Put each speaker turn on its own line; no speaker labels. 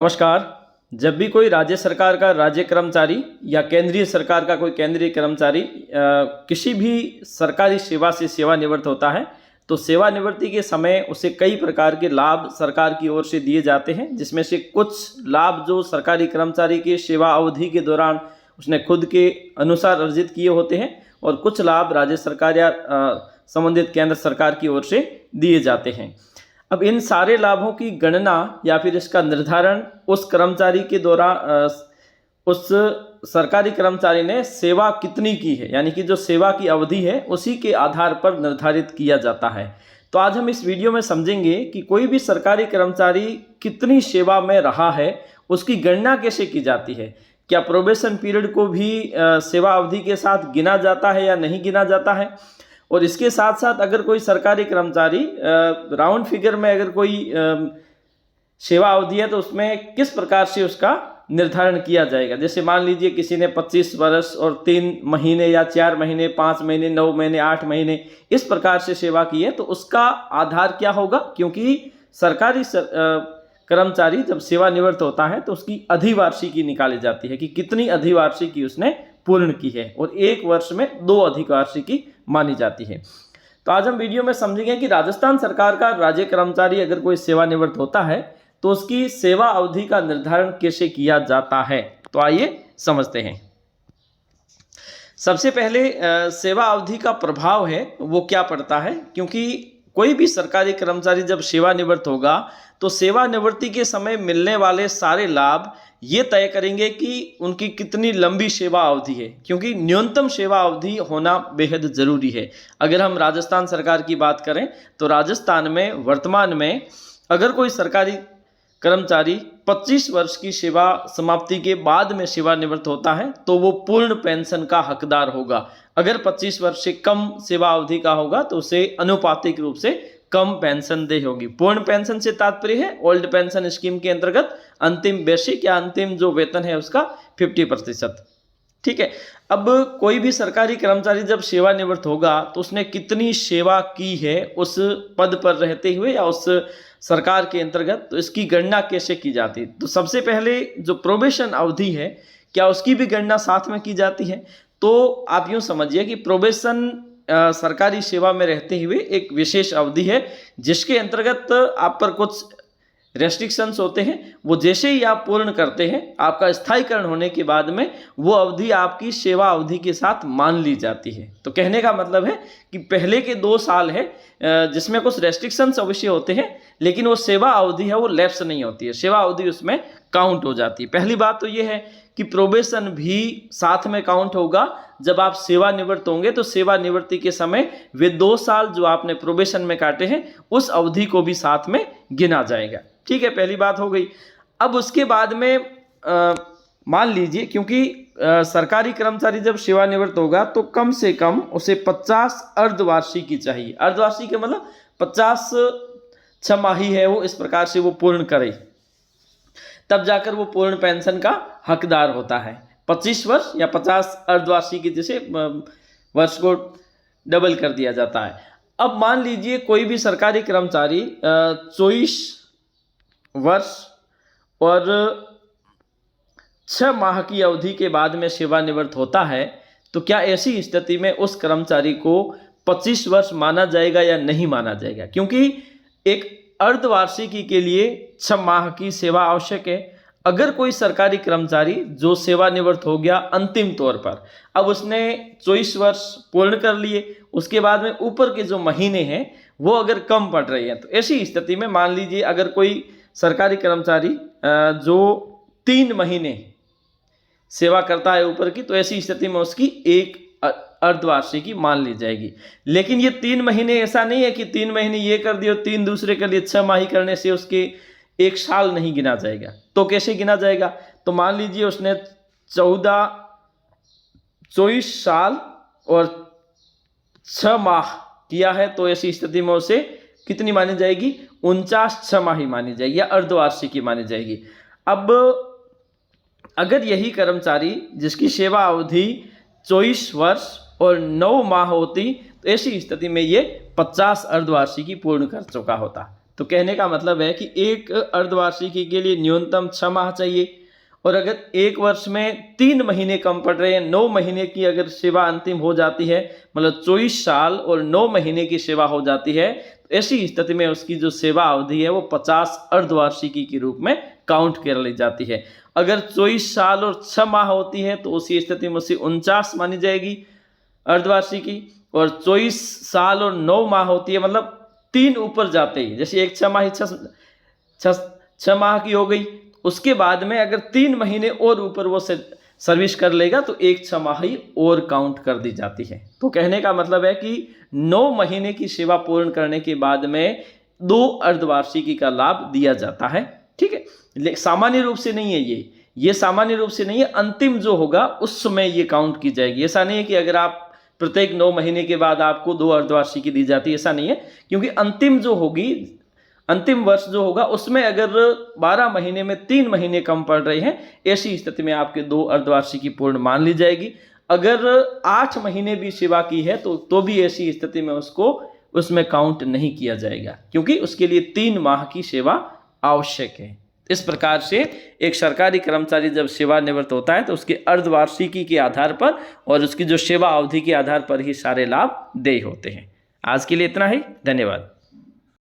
नमस्कार। जब भी कोई राज्य सरकार का राज्य कर्मचारी या केंद्रीय सरकार का कोई केंद्रीय कर्मचारी किसी भी सरकारी सेवा से सेवानिवृत्त होता है तो सेवानिवृत्ति के समय उसे कई प्रकार के लाभ सरकार की ओर से दिए जाते हैं, जिसमें से कुछ लाभ जो सरकारी कर्मचारी की सेवा अवधि के दौरान उसने खुद के अनुसार अर्जित किए होते हैं और कुछ लाभ राज्य सरकार या संबंधित केंद्र सरकार की ओर से दिए जाते हैं। अब इन सारे लाभों की गणना या फिर इसका निर्धारण उस कर्मचारी के दौरान उस सरकारी कर्मचारी ने सेवा कितनी की है, यानी कि जो सेवा की अवधि है उसी के आधार पर निर्धारित किया जाता है। तो आज हम इस वीडियो में समझेंगे कि कोई भी सरकारी कर्मचारी कितनी सेवा में रहा है, उसकी गणना कैसे की जाती है। क्या प्रोबेशन पीरियड को भी सेवा अवधि के साथ गिना जाता है या नहीं गिना जाता है, और इसके साथ साथ अगर कोई सरकारी कर्मचारी राउंड फिगर में अगर कोई सेवा अवधि है तो उसमें किस प्रकार से उसका निर्धारण किया जाएगा। जैसे मान लीजिए किसी ने 25 वर्ष और 3 महीने या 4 महीने, 5 महीने, 9 महीने, 8 महीने इस प्रकार से सेवा की है, तो उसका आधार क्या होगा। क्योंकि सरकारी कर्मचारी जब सेवानिवृत्त होता है तो उसकी अधिवार्षिकी निकाली जाती है कि कितनी अधिवार्षिकी उसने पूर्ण की है, और एक वर्ष में 2 अधिवार्षिकी मानी जाती है। तो आज हम वीडियो में समझेंगे कि राजस्थान सरकार का राज्य कर्मचारी अगर कोई सेवानिवृत्त होता है तो उसकी सेवा अवधि का निर्धारण कैसे किया जाता है। तो आइए समझते हैं। सबसे पहले सेवा अवधि का प्रभाव है वो क्या पड़ता है, क्योंकि कोई भी सरकारी कर्मचारी जब सेवानिवृत्त होगा तो सेवानिवृत्ति के समय मिलने वाले सारे लाभ ये तय करेंगे कि उनकी कितनी लंबी सेवा अवधि है, क्योंकि न्यूनतम सेवा अवधि होना बेहद ज़रूरी है। अगर हम राजस्थान सरकार की बात करें तो राजस्थान में वर्तमान में अगर कोई सरकारी कर्मचारी 25 वर्ष की सेवा समाप्ति के बाद में सेवानिवृत्त होता है तो वो पूर्ण पेंशन का हकदार होगा। अगर 25 वर्ष से कम सेवा अवधि का होगा तो उसे अनुपातिक रूप से कम पेंशन दे होगी। पूर्ण पेंशन से तात्पर्य है ओल्ड पेंशन स्कीम के अंतर्गत अंतिम बेसिक या अंतिम जो वेतन है उसका 50%। ठीक है। अब कोई भी सरकारी कर्मचारी जब सेवानिवृत्त होगा तो उसने कितनी सेवा की है उस पद पर रहते हुए या उस सरकार के अंतर्गत, तो इसकी गणना कैसे की जाती है। तो सबसे पहले जो प्रोबेशन अवधि है क्या उसकी भी गणना साथ में की जाती है। तो आप यूँ समझिए कि प्रोबेशन सरकारी सेवा में रहते हुए एक विशेष अवधि है जिसके अंतर्गत आप पर कुछ रेस्ट्रिक्शंस होते हैं, वो जैसे ही आप पूर्ण करते हैं आपका स्थायीकरण होने के बाद में वो अवधि आपकी सेवा अवधि के साथ मान ली जाती है। तो कहने का मतलब है कि पहले के 2 साल है जिसमें कुछ रेस्ट्रिक्शंस अवश्य होते हैं, लेकिन वो सेवा अवधि है वो लैप्स नहीं होती है, सेवा अवधि उसमें काउंट हो जाती है। पहली बात तो ये है कि प्रोबेशन भी साथ में काउंट होगा। जब आप सेवानिवृत्त होंगे तो सेवानिवृत्ति के समय वे 2 साल जो आपने प्रोबेशन में काटे हैं उस अवधि को भी साथ में गिना जाएगा। ठीक है, पहली बात हो गई। अब उसके बाद में मान लीजिए क्योंकि सरकारी कर्मचारी जब सेवानिवृत्त होगा तो कम से कम उसे 50 अर्धवार्षिकी चाहिए। अर्धवार्षिकी मतलब 50 छमाही है वो इस प्रकार से वो पूर्ण करे, तब जाकर वो पूर्ण पेंशन का हकदार होता है। 25 वर्ष या 50 अर्धवार्षिकी जैसे वर्ष को डबल कर दिया जाता है। अब मान लीजिए कोई भी सरकारी कर्मचारी 24 वर्ष और 6 माह की अवधि के बाद में सेवानिवृत्त होता है, तो क्या ऐसी स्थिति में उस कर्मचारी को 25 वर्ष माना जाएगा या नहीं माना जाएगा। क्योंकि एक अर्धवार्षिकी के लिए 6 माह की सेवा आवश्यक है। अगर कोई सरकारी कर्मचारी जो सेवानिवृत्त हो गया अंतिम तौर पर, अब उसने 24 वर्ष पूर्ण कर लिए, उसके बाद में ऊपर के जो महीने हैं वो अगर कम पड़ रहे हैं, तो ऐसी स्थिति में मान लीजिए अगर कोई सरकारी कर्मचारी जो 3 महीने सेवा करता है ऊपर की, तो ऐसी स्थिति में उसकी एक अर्धवार्षिकी मान ली जाएगी। लेकिन ये 3 महीने ऐसा नहीं है कि 3 महीने ये कर दिए और 3 दूसरे कर लिए, 6 माही करने से उसके 1 साल नहीं गिना जाएगा। तो कैसे गिना जाएगा। तो मान लीजिए उसने 24 साल और 6 माह किया है, तो ऐसी स्थिति में उसे कितनी मानी जाएगी, 49 छमाही मानी जाएगी या अर्धवार्षिकी मानी जाएगी। अब अगर यही कर्मचारी जिसकी सेवा अवधि 24 वर्ष और 9 माह होती, तो ऐसी स्थिति में ये 50 अर्धवार्षिकी पूर्ण कर चुका होता। तो कहने का मतलब है कि एक अर्धवार्षिकी के लिए न्यूनतम 6 माह चाहिए, और अगर एक वर्ष में 3 महीने कम पड़ रहे हैं, 9 महीने की अगर सेवा अंतिम हो जाती है, मतलब 24 साल और 9 महीने की सेवा हो जाती है, तो ऐसी स्थिति में उसकी जो सेवा अवधि है वो 50 अर्धवार्षिकी के रूप में काउंट कर ली जाती है। अगर 24 साल और 6 माह होती है तो उसी स्थिति में उसे 49 मानी जाएगी अर्धवार्षिकी, और 24 साल और 9 माह होती है, मतलब 3 ऊपर जाते ही, जैसे एक 6 माह 6 माह की हो गई, उसके बाद में अगर 3 महीने और ऊपर वो सर्विस कर लेगा तो एक 6 माह ही और काउंट कर दी जाती है। तो कहने का मतलब है कि 9 महीने की सेवा पूर्ण करने के बाद में 2 अर्धवार्षिकी का लाभ दिया जाता है। ठीक है, सामान्य रूप से नहीं है ये सामान्य रूप से नहीं है, अंतिम जो होगा उस समय ये काउंट की जाएगी। ऐसा नहीं है कि अगर आप प्रत्येक 9 महीने के बाद आपको 2 अर्धवार्षिकी दी जाती है, ऐसा नहीं है, क्योंकि अंतिम जो होगी, अंतिम वर्ष जो होगा उसमें अगर 12 महीने में 3 महीने कम पड़ रहे हैं, ऐसी स्थिति में आपके 2 अर्धवार्षिकी पूर्ण मान ली जाएगी। अगर 8 महीने भी सेवा की है तो भी ऐसी स्थिति में उसको उसमें काउंट नहीं किया जाएगा, क्योंकि उसके लिए 3 माह की सेवा आवश्यक है। इस प्रकार से एक सरकारी कर्मचारी जब सेवानिवृत्त होता है तो उसके अर्धवार्षिकी के आधार पर और उसकी जो सेवा अवधि के आधार पर ही सारे लाभ देय होते हैं। आज के लिए इतना ही, धन्यवाद।